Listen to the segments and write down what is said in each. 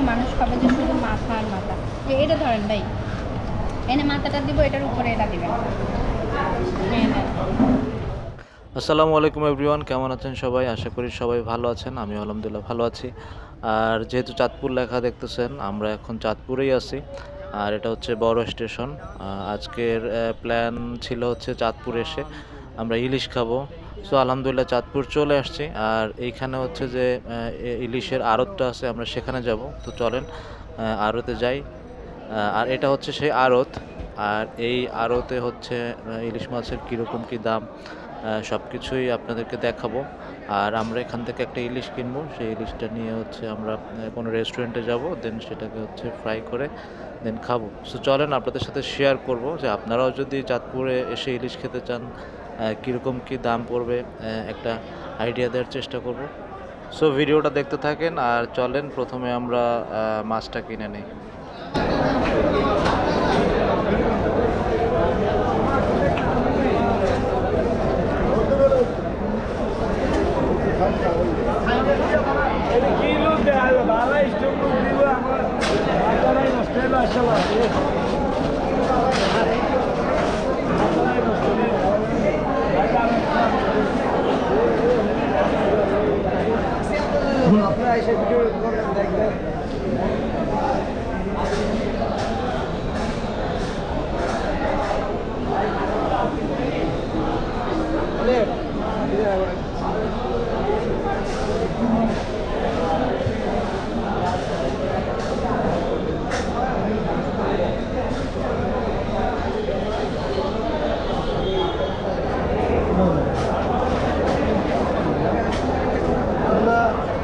মানুষ খাবে যে শুধু মাথা আর মাথা, যে এটা ধরেন ভাই, এনে মাথাটা দিব, এটার উপরে এটা দিবেন। আসসালামু আলাইকুম এভরিওয়ান, কেমন আছেন সবাই? আশা করি সবাই ভালো আছেন। আমি আলহামদুলিল্লাহ ভালো আছি। আর যেহেতু চাঁদপুর লেখা দেখতেছেন, আমরা এখন চাঁদপুরেই আছি। আর এটা হচ্ছে বড় স্টেশন। আজকের প্ল্যান ছিল হচ্ছে চাঁদপুর এসে আমরা ইলিশ খাবো। সো আলহামদুলিল্লাহ চাঁদপুর চলে আসছি। আর এইখানে হচ্ছে যে ইলিশের আড়তটা আছে, আমরা সেখানে যাব। তো চলেন আড়তে যাই। আর এটা হচ্ছে সেই আড়ত। আর এই আড়তে হচ্ছে ইলিশ মাছের কীরকম কী দাম সব কিছুই আপনাদেরকে দেখাবো। আর আমরা এখান থেকে একটা ইলিশ কিনবো, সেই ইলিশটা নিয়ে হচ্ছে আমরা কোনো রেস্টুরেন্টে যাব, দেন সেটাকে হচ্ছে ফ্রাই করে দেন খাবো। সো চলেন আপনাদের সাথে শেয়ার করব যে আপনারাও যদি চাঁদপুরে এসে ইলিশ খেতে চান কীরকম কী দাম পড়বে, একটা আইডিয়া দেওয়ার চেষ্টা করব। সো ভিডিওটা দেখতে থাকেন আর চলেন প্রথমে আমরা মাছটা কিনে নিই। আপনারা এসে ভিডিও করবেন, দেখবেন।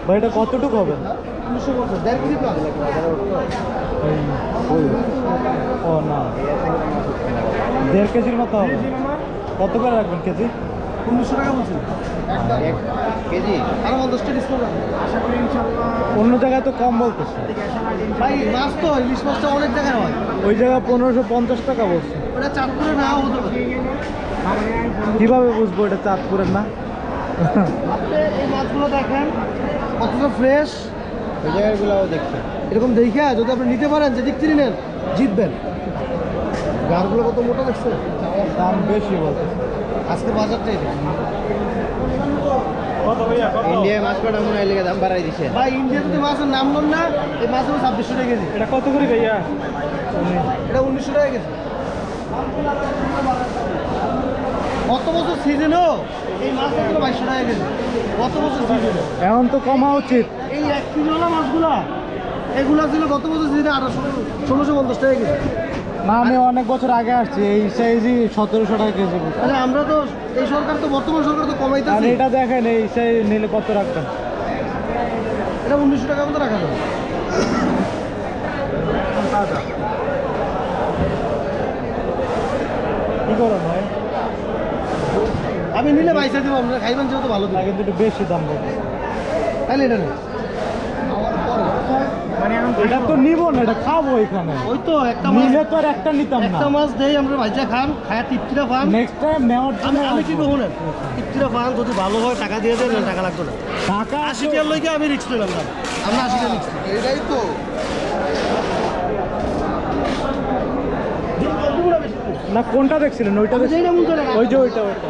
ভাই এটা কতটুকু হবে? 1.5 কেজি তো আছে। ও না, 1.5 কেজির মতো হবে। কত করে রাখবেন কেজি? 1900 টাকা বলছেন কেজি। আর 10টা ডিসকাউন্ট আশা করি ইনশাআল্লাহ। অন্য জায়গায় তো কম বলতেছে ভাই। মাছ তো ইলিশ মাছটা অনেক জায়গায় হয়। ওই জায়গায় 1550 টাকা বলছে। ওটা চাঁদপুরে নাও হতে পারে। কিভাবে বুঝবো এটা চাঁদপুরের না? আপনি এই মাছগুলো দেখেন কতটা ফ্রেশ, ওই জায়গাগুলোও দেখছেন। এরকম দেখে যদি আপনি নিতে পারেন, যেদিক থেকে নেন জিতবেন। গাড়গুলো কত মোটা দেখছে, দাম বেশি বলতেছে আজকে বাজারটাই ইন্ডিয়ায় মাছ কাটা মনে হয় লেগে দাম বাড়াই দিছে। ভাই। ইন্ডিয়া যদি মাছের নাম নেন না, এই মাছ হলো 2600 টাকা কেজি। এটা কত করে ভাইয়া? এটা 1900 টাকা কেজি। গত বছর সিজনও এই মাছ ছিল 2200 টাকা কেজি। গত বছর সিজনে এখন তো কমা উচিত। এই 1 কেজিওয়ালা মাছগুলা এগুলা ছিল গত বছর সিজনে 1650 টাকা কেজি। না, আমি অনেক বছর আগে আসছি, এই সাইজই 1700 টাকা কেজি। মানে আমরা তো এই সরকার তো বর্তমান সরকার তো আর কমাইতেছে। এটা দেখেন এই সাইজ নিলে কত রাখবেন? এটা 1900 টাকা মতো রাখা যাবে। কি করেন ভাই? আমি নিলে পয়সা দেবো, আপনারা খাইবেন যেহেতু ভালো না, দিবে। কিন্তু একটু বেশি দাম বলছে। তাহলে এটা নেই। এটা তো নিব না, এটা খাবো এখানে। ওই তো একটা মাছ, নিলে তো আর একটা নিতাম না। একটা মাছ দেই আমরা ভাইজা খান, খায়া তৃপ্তিটা পান। নেক্সট টাইম নেওয়ার জন্য আমি কি কখনো তৃপ্তিটা পান, যদি ভালো হয় টাকা দিয়ে দেন, টাকা লাগতো না। টাকা 80 টাকার লইকে আমি রিক্স নিলাম দাম। আমরা 80 টাকা রিক্স। এটাই তো না, কোনটা দেখছিলেন? ওইটা আমি যেই না মন করে ওই যে ওইটা ওইটা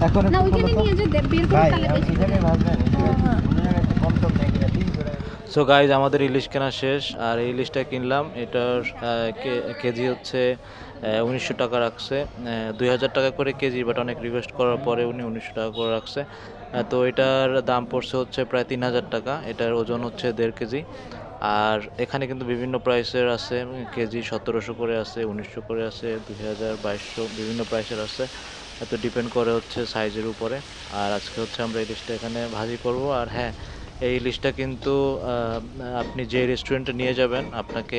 এখন না, ওইখানে নিয়ে যে বের করে তাহলে বেশি করে। সো গাইজ, আমাদের ইলিশ কেনা শেষ। আর এই ইলিশটা কিনলাম, এটার কেজি হচ্ছে 1900 টাকা রাখছে। 2000 টাকা করে কেজি, বাট অনেক রিকোয়েস্ট করার পরে উনি 1900 টাকা করে রাখছে। তো এটার দাম পড়ছে হচ্ছে প্রায় 3000 টাকা। এটার ওজন হচ্ছে 1.5 কেজি। আর এখানে কিন্তু বিভিন্ন প্রাইসের আছে, কেজি 1700 করে আছে, 1900 করে আছে, 2000, 2200 বিভিন্ন প্রাইসের আছে। তো ডিপেন্ড করে হচ্ছে সাইজের উপরে। আর আজকে হচ্ছে আমরা ইলিশটা এখানে ভাজি করব। আর হ্যাঁ, এই ইলিশটা কিন্তু আপনি যে রেস্টুরেন্টে নিয়ে যাবেন আপনাকে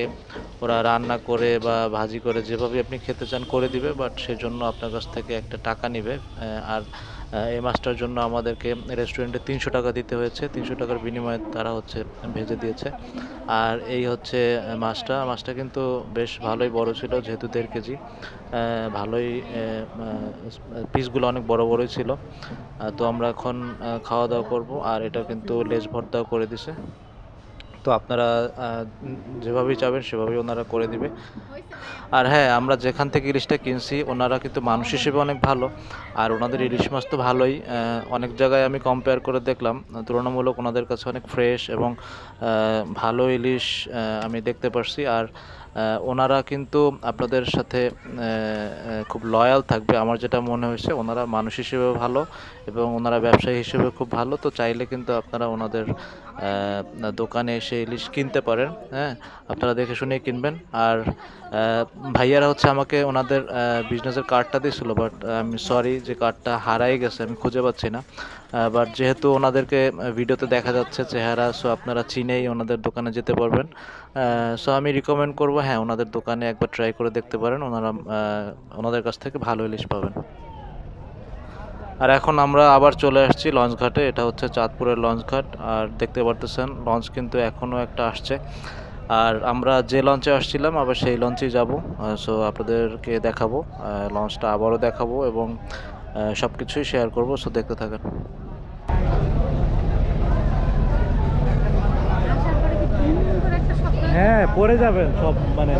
ওরা রান্না করে বা ভাজি করে যেভাবে আপনি খেতে চান করে দিবে, বাট সেজন্য আপনার কাছ থেকে একটা টাকা নেবে। আর এই মাছটার জন্য আমাদেরকে রেস্টুরেন্টে 300 টাকা দিতে হয়েছে, 300 টাকার বিনিময়ে তারা হচ্ছে ভেজে দিয়েছে। আর এই হচ্ছে মাছটা কিন্তু বেশ ভালোই বড় ছিল, যেহেতু 1.5 কেজি। ভালোই পিসগুলো অনেক বড় বড়ই ছিল। তো আমরা এখন খাওয়া দাওয়া করব, আর এটা কিন্তু লেজ ভর্তাও করে দিছে। তো আপনারা যেভাবেই চাবেন সেভাবেই ওনারা করে দিবে। আর হ্যাঁ, আমরা যেখান থেকে ইলিশটা কিনছি ওনারা কিন্তু মানুষ হিসেবে অনেক ভালো, আর ওনাদের ইলিশ মাছ তো ভালোই। অনেক জায়গায় আমি কম্পেয়ার করে দেখলাম, তুলনামূলক ওনাদের কাছে অনেক ফ্রেশ এবং ভালো ইলিশ আমি দেখতে পারছি। আর ওনারা কিন্তু আপনাদের সাথে খুব লয়াল থাকবে, আমার যেটা মনে হয়েছে। ওনারা মানুষ হিসেবেও ভালো এবং ওনারা ব্যবসায়ী হিসেবে খুব ভালো। তো চাইলে কিন্তু আপনারা ওনাদের দোকানে এসে ইলিশ কিনতে পারেন। হ্যাঁ, আপনারা দেখে শুনেই কিনবেন। আর ভাইয়ারা হচ্ছে আমাকে ওনাদের বিজনেসের কার্ডটা দিয়েছিল, বাট আমি সরি যে কার্ডটা হারাই গেছে, আমি খুঁজে পাচ্ছি না। বাট যেহেতু ওনাদেরকে ভিডিওতে দেখা যাচ্ছে চেহারা, সো আপনারা চিনেই ওনাদের দোকানে যেতে পারবেন। সো আমি রিকমেন্ড করবো, হ্যাঁ, ওনাদের দোকানে একবার ট্রাই করে দেখতে পারেন। ওনাদের কাছ থেকে ভালো ইলিশ পাবেন। আর এখন আমরা আবার চলে আসছি লঞ্চ ঘাটে। এটা হচ্ছে চাঁদপুরের লঞ্চ ঘাট, আর দেখতে পারতেছেন লঞ্চ কিন্তু এখনও একটা আসছে। আর আমরা যে লঞ্চে আসছিলাম আবার সেই লঞ্চেই যাব। সো আপনাদেরকে দেখাবো, লঞ্চটা আবারও দেখাবো এবং সব কিছুই শেয়ার করবো। সো দেখতে থাকেন। আসার পরে কি দুম করে একটা শব্দ? হ্যাঁ, পড়ে যাবেন সব, মানে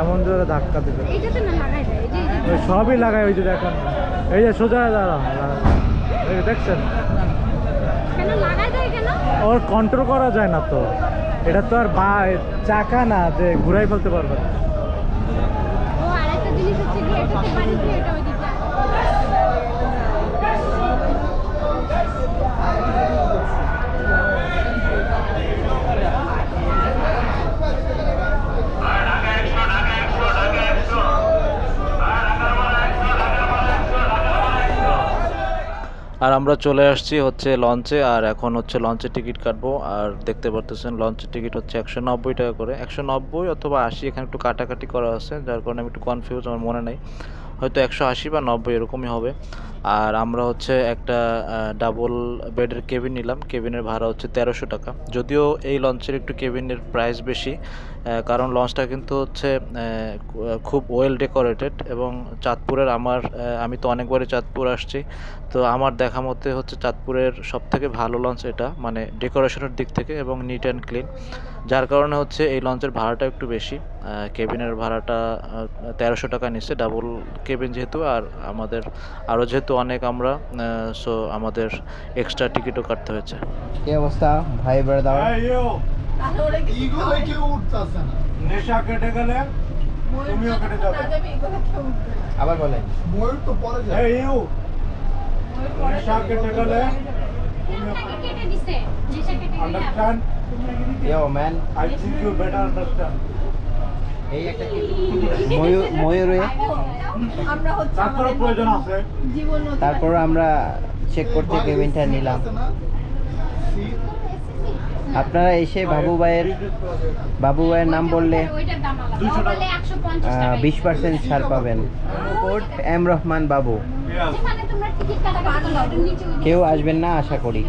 এমন জোরে ধাক্কা দেবে। এইটাতে না লাগাই দেয়, এই যে ওই সবই লাগায়, ওই যে দেখেন, এই যে সোজা দাঁড়া, এই যে দেখছেন, কেন লাগাই দেয় কেন? ওর কন্ট্রোল করা যায় না তো। এটা তো আর চাকা না যে ঘুরাই ফেলতে পারবে না। ও আরেকটা জিনিস হচ্ছে কি, এটাতে বাড়ি দিয়ে এটা ওইদিকে। আর আমরা চলে আসছি হচ্ছে লঞ্চে, আর এখন হচ্ছে লঞ্চের টিকিট কাটবো। আর দেখতে পারতেছেন লঞ্চের টিকিট হচ্ছে 190 টাকা করে, 190 অথবা 80, এখানে একটু কাটাকাটি করা আছে, যার কারণে আমি একটু কনফিউজ, আমার মনে নেই, হয়তো 180 বা 90 এরকমই হবে। আর আমরা হচ্ছে একটা ডাবল বেডের কেবিন নিলাম, কেবিনের ভাড়া হচ্ছে 1300 টাকা। যদিও এই লঞ্চের একটু কেবিনের প্রাইস বেশি, কারণ লঞ্চটা কিন্তু হচ্ছে খুব ওয়েল ডেকোরেটেড। এবং চাঁদপুরের আমি তো অনেকবারই চাঁদপুর আসছি, তো আমার দেখা মতে হচ্ছে চাঁদপুরের সবথেকে ভালো লঞ্চ এটা, মানে ডেকোরেশনের দিক থেকে এবং নিট অ্যান্ড ক্লিন। যার কারণে হচ্ছে এই লঞ্চের ভাড়াটা একটু বেশি। কেবিনের ভাড়াটা 1300 টাকা নিচ্ছে, ডাবল কেবিন যেহেতু। আর আমাদের আরও যেহেতু অনেক আমরা, সো আমাদের এক্সট্রা টিকিটও কাটতে হয়েছে। কি অবস্থা ভাই ব্রাদার? নেশা কেটে গেলে তুমিও কেটে যাবে। আবার বলেন। এই ইউ, নেশা কেটে গেলে কেটে দিছে, নেশা কেটে দিছে। Understand? Yo man, I think you better understand. এই একটা কি ময়ূরে। তারপরে প্রয়োজন আছে। তারপর আমরা চেক করতে কেবিনটা নিলাম। আপনারা এসে বাবু ভাইয়ের নাম বললে ওইটার দাম আলাদা। ও বলে 150 টাকা। 20% ছাড় পাবেন। কোড এম রহমান বাবু। যেখানে তোমরা টিকিট কাটাকাটি করলে ওটার নিচে ওই কেউ আসবেন না আশা করি।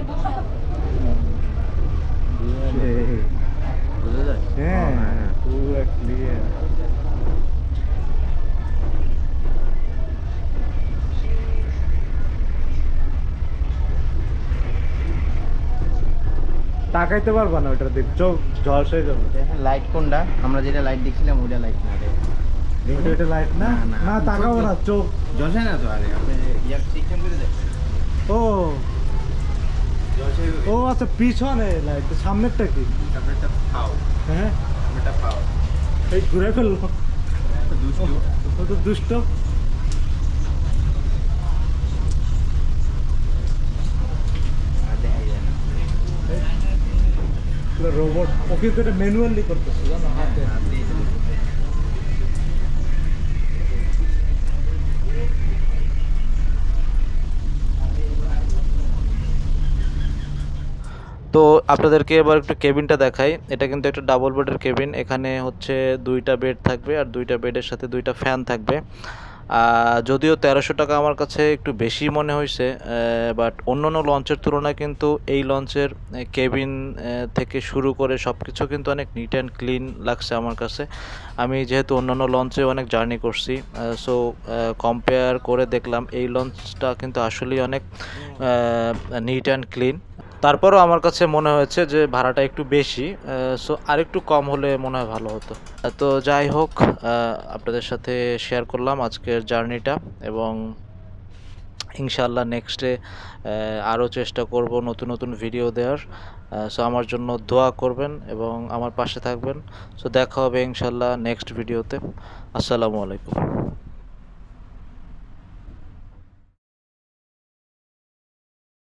হ্যাঁ, পুরো ক্লিয়ার। তাকাইতে পারবা না ওটার দিক, চোখ ঝলসে যাবে। দেখেন লাইট কোনটা, আমরা যেটা লাইট দেখছিলাম ওইটা লাইট না। ওটা লাইট না, না তাকাবো না, চোখ জ্বলছে না তো। আরে আপনি ইয়ার সিস্টেম করে দেখেন। ও ও আচ্ছা, পিছনে লাইট, সামনেরটা কি? আপনারটা পাও, হ্যাঁ, আপনারটা পাও। এই ঘুরে ফেললো, দুষ্টু। ও তো দুষ্ট। আর দেখাই যায় না। রোবট, ওকে তো এটা ম্যানুয়ালি করতেছে, জানো, হাতে। তো আপনাদেরকে এবার একটু কেবিনটা দেখাই। এটা কিন্তু একটা ডাবল বেডের কেবিন। এখানে হচ্ছে 2টা বেড থাকবে আর 2টা বেডের সাথে 2টা ফ্যান থাকবে। যদিও 1300 টাকা আমার কাছে একটু বেশি মনে হয়েছে, বাট অন্যান্য লঞ্চের তুলনায় কিন্তু এই লঞ্চের কেবিন থেকে শুরু করে সব কিছু কিন্তু অনেক নিট অ্যান্ড ক্লিন লাগছে আমার কাছে। আমি যেহেতু অন্যান্য লঞ্চে অনেক জার্নি করছি, সো কম্পেয়ার করে দেখলাম এই লঞ্চটা কিন্তু আসলেই অনেক নিট অ্যান্ড ক্লিন। তারপরও আমার কাছে মনে হয়েছে যে ভাড়াটা একটু বেশি, সো আরেকটু কম হলে মনে হয় ভালো হতো। তো যাই হোক, আপনাদের সাথে শেয়ার করলাম আজকের জার্নিটা, এবং ইনশাআল্লাহ নেক্সটে আরও চেষ্টা করব নতুন নতুন ভিডিও দেওয়ার। সো আমার জন্য দোয়া করবেন এবং আমার পাশে থাকবেন। সো দেখা হবে ইনশাআল্লাহ নেক্সট ভিডিওতে। আসসালামু আলাইকুম।